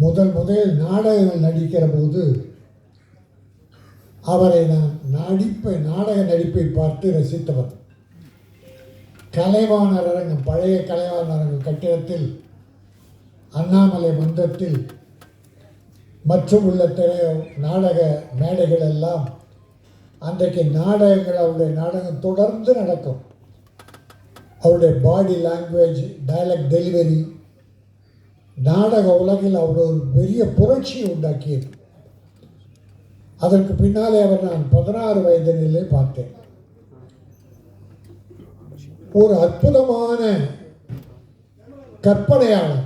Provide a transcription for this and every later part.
முதல் நாடகங்கள் நடிக்கிற போது அவரை நான் நாடக நடிப்பை பார்த்து ரசித்தவர். கலைவாணர் அரங்கம், பழைய கலைவாணர் அரங்கம் கட்டிடத்தில், அண்ணாமலை மன்றத்தில் மற்றும் உள்ள நாடக மேடைகள் எல்லாம் அன்றைக்கு நாடகங்கள், அவருடைய நாடகம் தொடர்ந்து நடக்கும். அவருடைய பாடி லாங்குவேஜ், டயலாக் டெலிவரி நாடக உலகில் அவர் ஒரு பெரிய புரட்சியை உண்டாக்கியது. அதற்கு பின்னாலே அவர் நான் 16 வயதிலே பார்த்தேன். ஒரு அற்புதமான கற்பனையாளர்,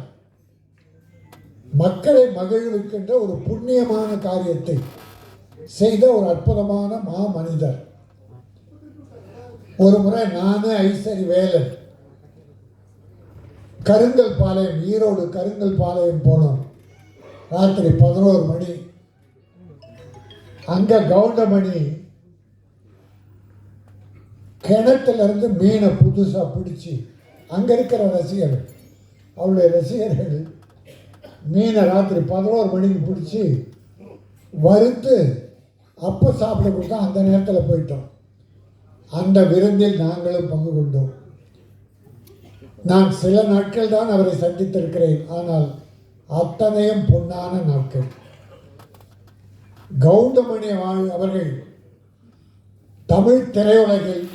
மக்களை மகிழ்விக்கின்ற ஒரு புண்ணியமான காரியத்தை செய்த ஒரு அற்புதமான மனிதர். ஒரு முறை நானே ஐசரி வேலன் கருங்கல் பாளையம், ஈரோடு கருங்கல் பாளையம் போனோம். ராத்திரி 11 மணி. அங்கே கவுண்டமணி கிணத்துலேருந்து மீனை புதுசாக பிடிச்சி, அங்கே இருக்கிற ரசிகர்கள், அவருடைய ரசிகர்கள் மீனை ராத்திரி 11 மணிக்கு பிடிச்சி வறுத்து அப்போ சாப்பிட கொடுத்தா அந்த நேரத்தில் போயிட்டோம். அந்த விருந்தில் நாங்களும் பங்கு கொண்டோம். நான் சில நாட்கள் தான் அவரை சந்தித்திருக்கிறேன், ஆனால் அத்தனையும் பொன்னான நாட்கள். கவுண்டமணி அவர்கள் தமிழ் திரையுலகில்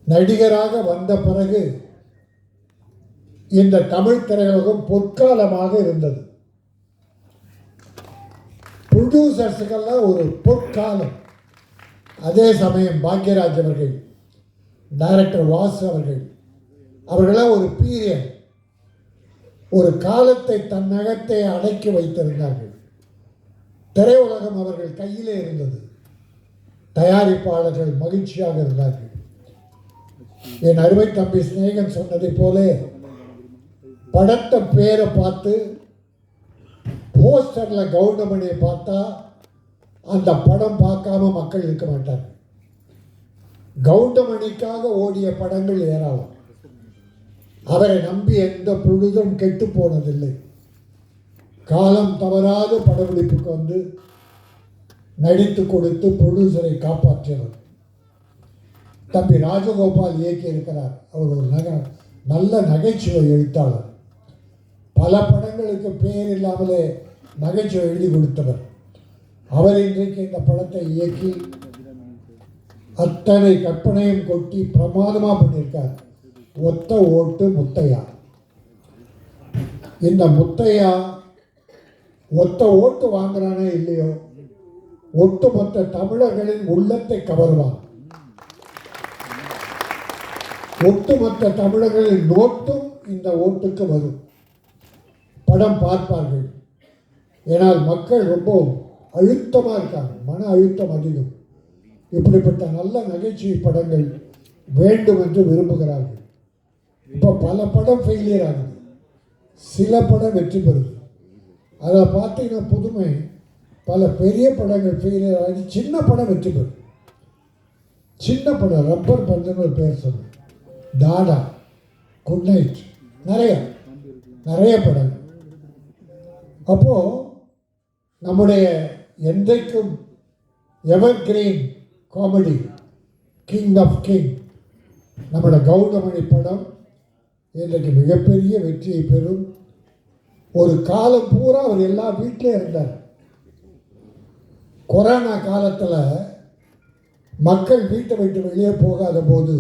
நடிகராக வந்த பிறகு இந்த தமிழ் திரையுலகம் பொற்காலமாக இருந்தது. ப்ரொடியூசர்ஸுக்கெல்லாம் ஒரு பொற்காலம். அதே சமயம் பாக்யராஜ் அவர்கள், டைரக்டர் வாசு அவர்களாம் ஒரு பீரியட், ஒரு காலத்தை தன்னகத்தை அடக்கி வைத்திருந்தார்கள். திரையுலகம் அவர்கள் கையிலே இருந்தது. தயாரிப்பாளர்கள் மகிழ்ச்சியாக இருந்தார்கள். என் அருமை தம்பி சிநேகன் சொன்னதை போல படத்தை பேரை பார்த்து போஸ்டரில் கவுண்டமணியை பார்த்தா அந்த படம் பார்க்காம மக்கள் இருக்க மாட்டாங்க. கவுண்டமணிக்காக ஓடிய படங்கள் ஏராளம். அவரை நம்பி எந்த பொழுதும் கெட்டு போனதில்லை. காலம் தவறாத படப்பிடிப்புக்கு வந்து நடித்து கொடுத்து ப்ரொடியூசரை காப்பாற்றியவர். தம்பி ராஜகோபால் இயக்கி இருக்கிறார். அவர் ஒரு நல்ல நகைச்சுவை எழுத்தாளர். பல படங்களுக்கு பெயர் இல்லாமலே நகைச்சுவை எழுதி கொடுத்தவர். அவர் இன்றைக்கு இந்த படத்தை இயக்கி அத்தனை கற்பனையும் கொட்டி பிரமாதமாக பண்ணியிருக்கார். ஒத்த ஓட்டு முத்தையா. இந்த முத்தையா ஒத்த ஓட்டு வாங்குறானே இல்லையோ, ஒட்டுமொத்த தமிழர்களின் உள்ளத்தை கவருவான். ஒட்டுமொத்த தமிழர்களின் நோட்டும் இந்த ஓட்டுக்கு வரும். படம் பார்ப்பார்கள். ஏனால் மக்கள் ரொம்ப அழுத்தமாக இருக்காங்க, மன அழுத்தம் அதிகம். இப்படிப்பட்ட நல்ல நகைச்சுவை படங்கள் வேண்டும் என்று விரும்புகிறார்கள். இப்போ பல படம் ஃபெயிலியர் ஆகுது, சில படம் வெற்றி பெறுது. அதில் பார்த்தீங்கன்னா புதுமை, பல பெரிய படங்கள் ஃபெயிலியர் ஆகி சின்ன படம் வெற்றி பெறும். சின்ன படம் ரப்பர் பந்துன்னு ஒரு பேர் சொன்னேன், டாடா, குட் நைட், நிறைய படங்கள். அப்போது நம்முடைய என்றைக்கும் evergreen comedy king of king நம்மளோட கவுண்டமணி படம் இன்றைக்கு மிகப்பெரிய வெற்றியை பெறும். ஒரு காலம் பூரா அவர் எல்லா வீட்டிலே இருந்தார். கொரோனா காலத்தில் மக்கள் வீட்டை விட்டு வெளியே போகாத போது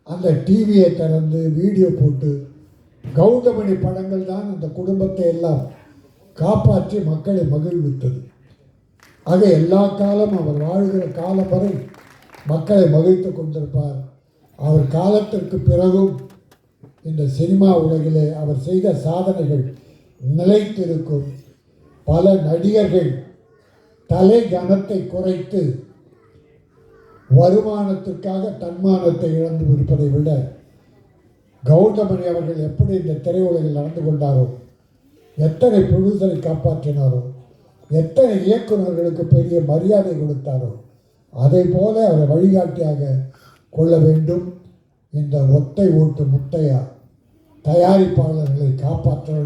அந்த டிவியை திறந்து வீடியோ போட்டு கவுண்டமணி படங்கள் தான் அந்த குடும்பத்தை எல்லாம் காப்பாற்றி மக்களை மகிழ்வித்தது. ஆக எல்லா காலம் அவர் வாழ்கிற காலம் வரை மக்களை மகிழ்த்து கொண்டிருப்பார். அவர் காலத்திற்கு பிறகும் இந்த சினிமா உலகிலே அவர் செய்த சாதனைகள் நிலைத்திருக்கும். பல நடிகர்கள் தலை கனத்தை குறைத்து வருமானத்திற்காக தன்மானத்தை இழந்து இருப்பதை விட கவுண்டமணி அவர்கள் எப்படி இந்த திரையுலகில் நடந்து கொண்டாரோ, எத்தனை ப்ரொடியூசரை காப்பாற்றினாரோ, எத்தனை இயக்குநர்களுக்கு பெரிய மரியாதை கொடுத்தாரோ, அதை போல அவரை வழிகாட்டியாக கொள்ள வேண்டும். இந்த ஒத்தை ஓட்டு முத்தையா தயாரிப்பாளர்களை காப்பாற்ற